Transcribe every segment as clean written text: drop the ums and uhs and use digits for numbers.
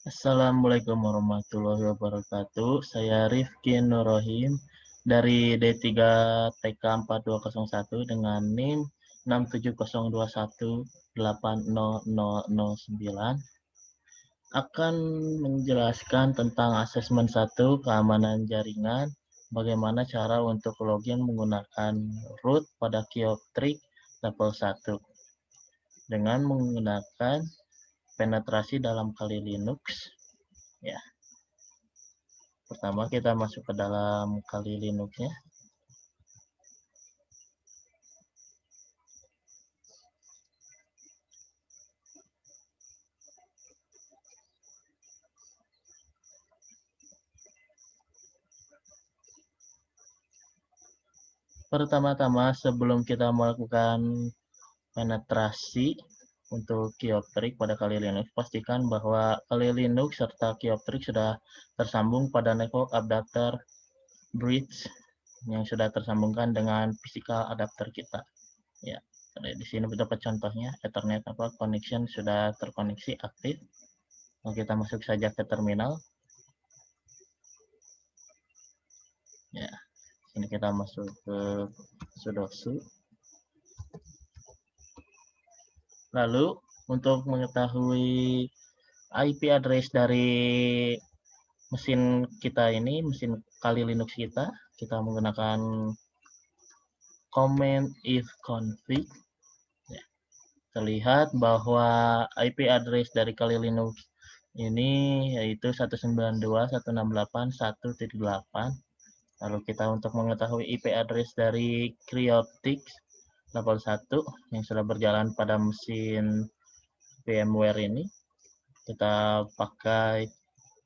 Assalamualaikum warahmatullahi wabarakatuh. Saya Rifki Nurrohim dari D3 TK 4201 dengan NIM 67021800009 akan menjelaskan tentang asesmen 1 keamanan jaringan, bagaimana cara untuk login menggunakan root pada Kyoctrik level 1 dengan menggunakan penetrasi dalam Kali Linux. Ya, pertama kita masuk ke dalam Kali Linux-nya. Pertama-tama sebelum kita melakukan penetrasi untuk Kyoctrik pada Kali Linux, pastikan bahwa Kali Linux serta Kyoctrik sudah tersambung pada network adapter bridge yang sudah tersambungkan dengan physical adapter kita. Ya, di sini dapat contohnya Ethernet connection sudah terkoneksi aktif. Nah, kita masuk saja ke terminal. Ya, sini kita masuk ke sudo su. Lalu untuk mengetahui IP address dari mesin kita ini, mesin Kali Linux kita menggunakan command if config. Ya, terlihat bahwa IP address dari Kali Linux ini yaitu 192.168.1.8. Lalu kita untuk mengetahui IP address dari Cryptix level 1 yang sudah berjalan pada mesin VMware ini, kita pakai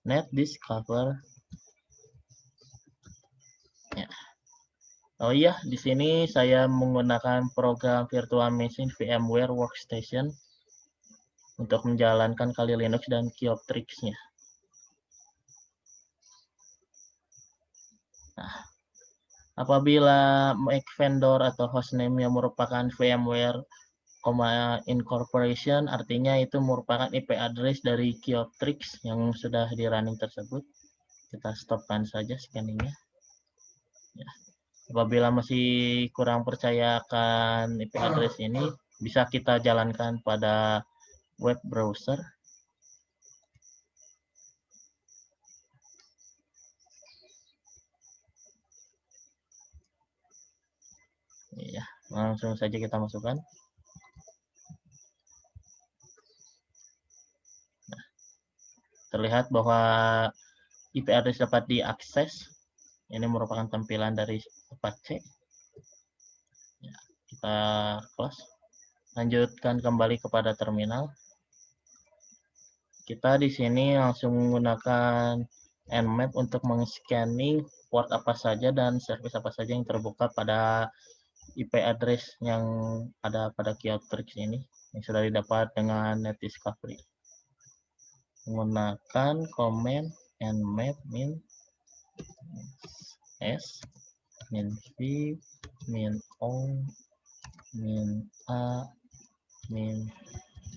netdiscover. Ya. Oh iya, di sini saya menggunakan program virtual machine VMware Workstation untuk menjalankan Kali Linux dan Kyoctrix-nya. Nah, apabila Mac vendor atau hostname yang merupakan VMware, incorporation, artinya itu merupakan IP address dari Kyoctrix yang sudah di running tersebut. Kita stopkan saja scanningnya. Ya. Apabila masih kurang percaya akan IP address ini, bisa kita jalankan pada web browser. Ya, langsung saja kita masukkan. Nah, terlihat bahwa IP address dapat diakses. Ini merupakan tampilan dari Apache. Ya, kita close. Lanjutkan kembali kepada terminal. Kita di sini langsung menggunakan Nmap untuk meng-scanning port apa saja dan service apa saja yang terbuka pada IP address yang ada pada Kyoctrix ini yang sudah didapat dengan netdiscovery. Menggunakan command nmap min s min v min o min a min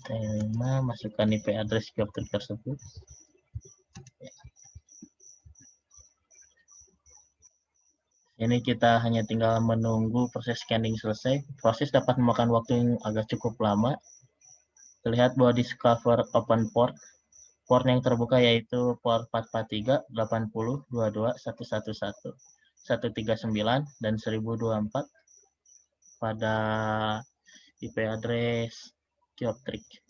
t5, masukkan IP address Kyoctrix tersebut. Ini kita hanya tinggal menunggu proses scanning selesai. Proses dapat memakan waktu yang agak cukup lama. Terlihat bahwa discover open port. Port yang terbuka yaitu port 443, 80, 22, 111, 139, dan 1024 pada IP address Kyoctrix.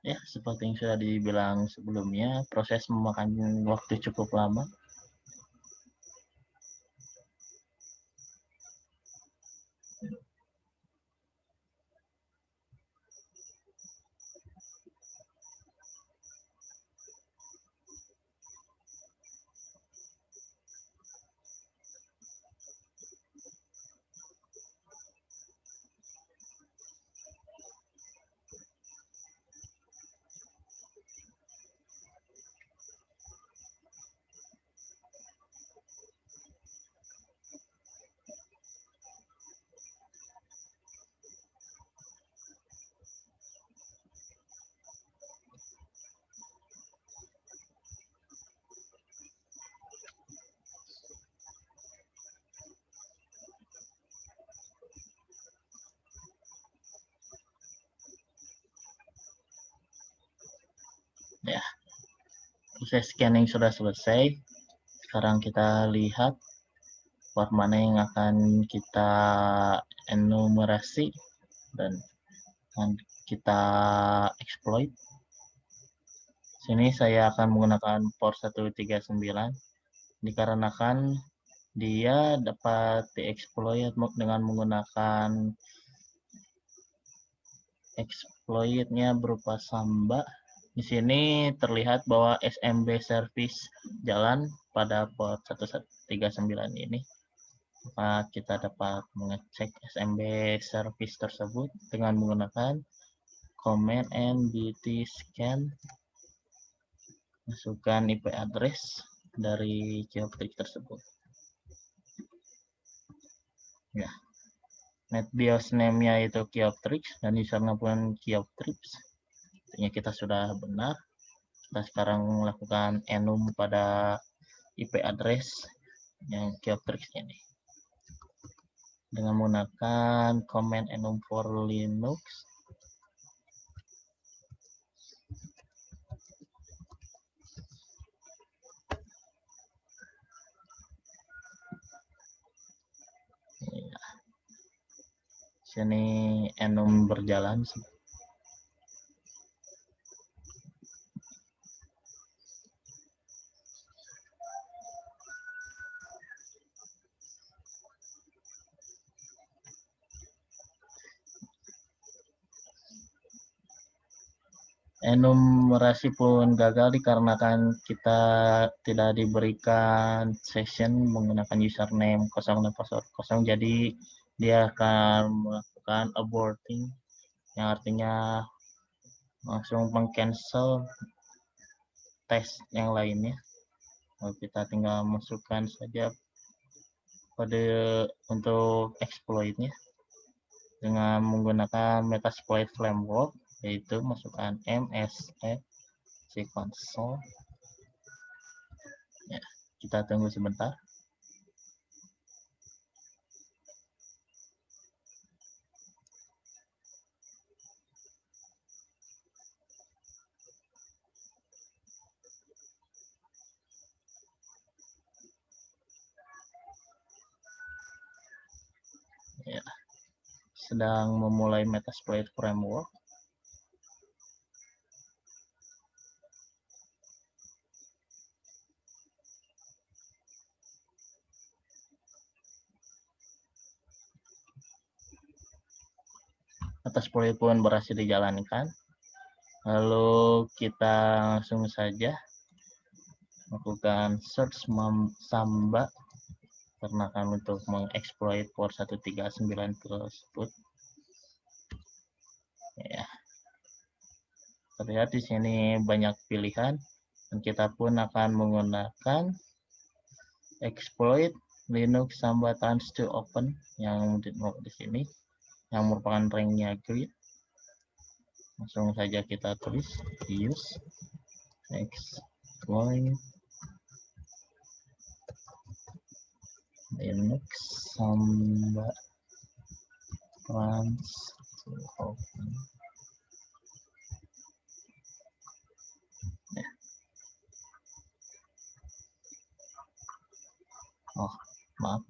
Ya, seperti yang sudah dibilang sebelumnya, proses memakan waktu cukup lama. Ya, proses scanning sudah selesai. Sekarang kita lihat part mana yang akan kita enumerasi dan akan kita exploit. Sini saya akan menggunakan port 139 dikarenakan dia dapat dieksploit dengan menggunakan exploitnya berupa Samba. Di sini terlihat bahwa SMB service jalan pada port 139 ini. Maka kita dapat mengecek SMB service tersebut dengan menggunakan command nbt scan, masukkan IP address dari Geoptrix tersebut. Ya, NetBIOS name-nya itu Geoptrix dan username pun Geoptrix. Artinya kita sudah benar. Kita sekarang melakukan enum pada IP address yang Geoptrix ini dengan menggunakan command enum for Linux. Sini enum berjalan. Enumerasi pun gagal dikarenakan kita tidak diberikan session menggunakan username 0600, jadi dia akan melakukan aborting yang artinya langsung meng-cancel tes yang lainnya. Lalu kita tinggal masukkan saja kode untuk exploitnya dengan menggunakan Metasploit framework, yaitu masukkan msf console. Ya, kita tunggu sebentar. Ya, sedang memulai Metasploit framework. Metasploit pun berhasil dijalankan. Lalu kita langsung saja lakukan search Samba karena akan untuk mengeksploit port 139 tersebut. Ya, terlihat di sini banyak pilihan dan kita pun akan menggunakan exploit Linux Samba Tans to Open yang di sini yang merupakan ranknya grid. Langsung saja kita tulis use exploit Linux Samba Tans to Open. Oh, maaf.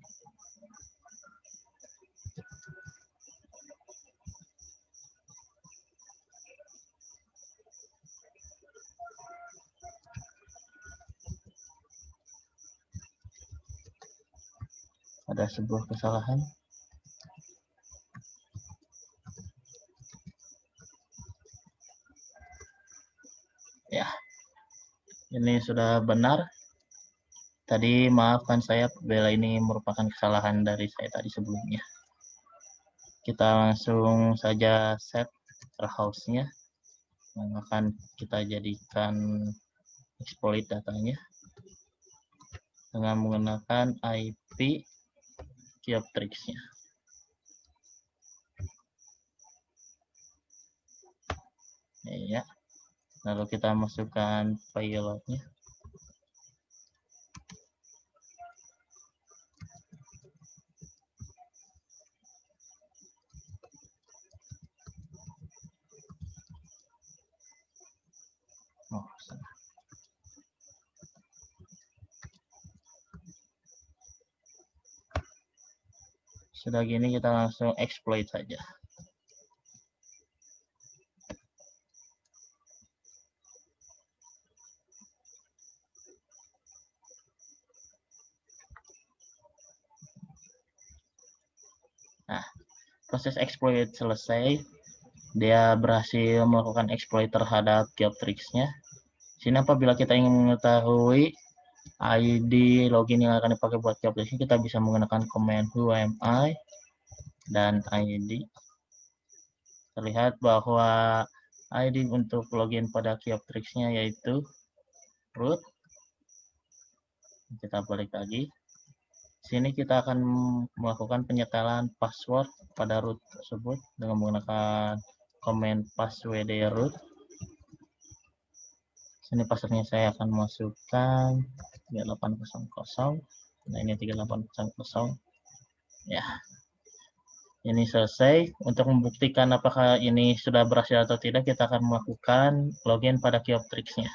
ada sebuah kesalahan. Ya, ini sudah benar. Tadi maafkan saya apabila ini merupakan kesalahan dari saya tadi sebelumnya. Kita langsung saja set warehouse-nya yang akan kita jadikan exploit datanya dengan menggunakan IP Kioprix-nya. Ya, lalu kita masukkan payload-nya. Oh, salah. Sudah gini kita langsung exploit saja. Nah, proses exploit selesai. Dia berhasil melakukan exploit terhadap Kioprix-nya. Sini apabila kita ingin mengetahui ID login yang akan dipakai buat Kioprix, kita bisa menggunakan command who am I dan ID. Terlihat bahwa ID untuk login pada Kioprix-nya yaitu root. Kita balik lagi. Sini kita akan melakukan penyetelan password pada root tersebut dengan menggunakan command passwd root. Sini passwordnya saya akan masukkan 3800. Nah, ini 3800. Ya. Ini selesai. Untuk membuktikan apakah ini sudah berhasil atau tidak, kita akan melakukan login pada Kioprix-nya.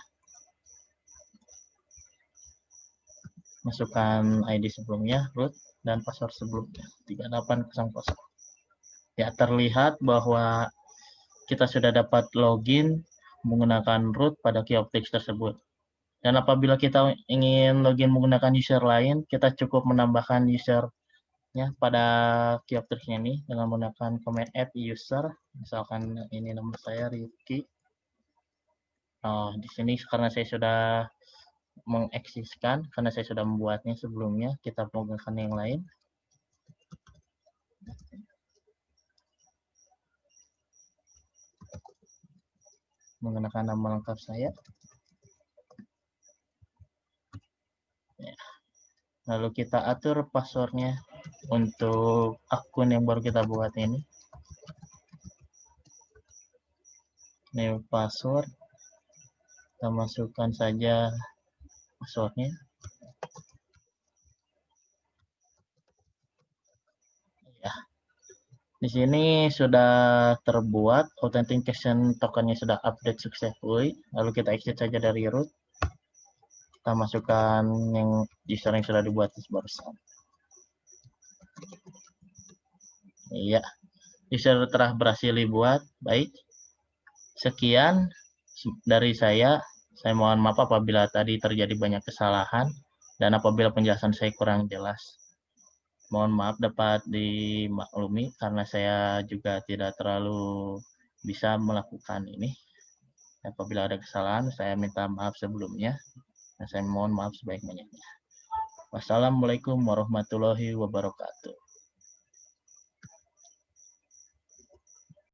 Masukkan ID sebelumnya, root, dan password sebelumnya, 3800. Ya, terlihat bahwa kita sudah dapat login menggunakan root pada Kioprix tersebut. Dan apabila kita ingin login menggunakan user lain, kita cukup menambahkan usernya pada Kioprix-nya ini dengan menggunakan command add user. Misalkan ini nama saya Rifki. Oh, di sini karena saya sudah mengeksiskan, karena saya sudah membuatnya sebelumnya, kita menggunakan yang lain. Menggunakan nama lengkap saya. Ya. Lalu kita atur passwordnya untuk akun yang baru kita buat ini. New password. Kita masukkan saja passwordnya. Ya. Di sini sudah terbuat, authentication tokennya sudah update successfully. Lalu kita exit saja dari root. Kita masukkan yang user yang sudah dibuat barusan. Iya, user telah berhasil dibuat. Baik, sekian dari saya. Saya mohon maaf apabila tadi terjadi banyak kesalahan dan apabila penjelasan saya kurang jelas. Mohon maaf dapat dimaklumi karena saya juga tidak terlalu bisa melakukan ini. Apabila ada kesalahan, saya minta maaf sebelumnya. Dan saya mohon maaf sebaik-banyaknya. Wassalamualaikum warahmatullahi wabarakatuh.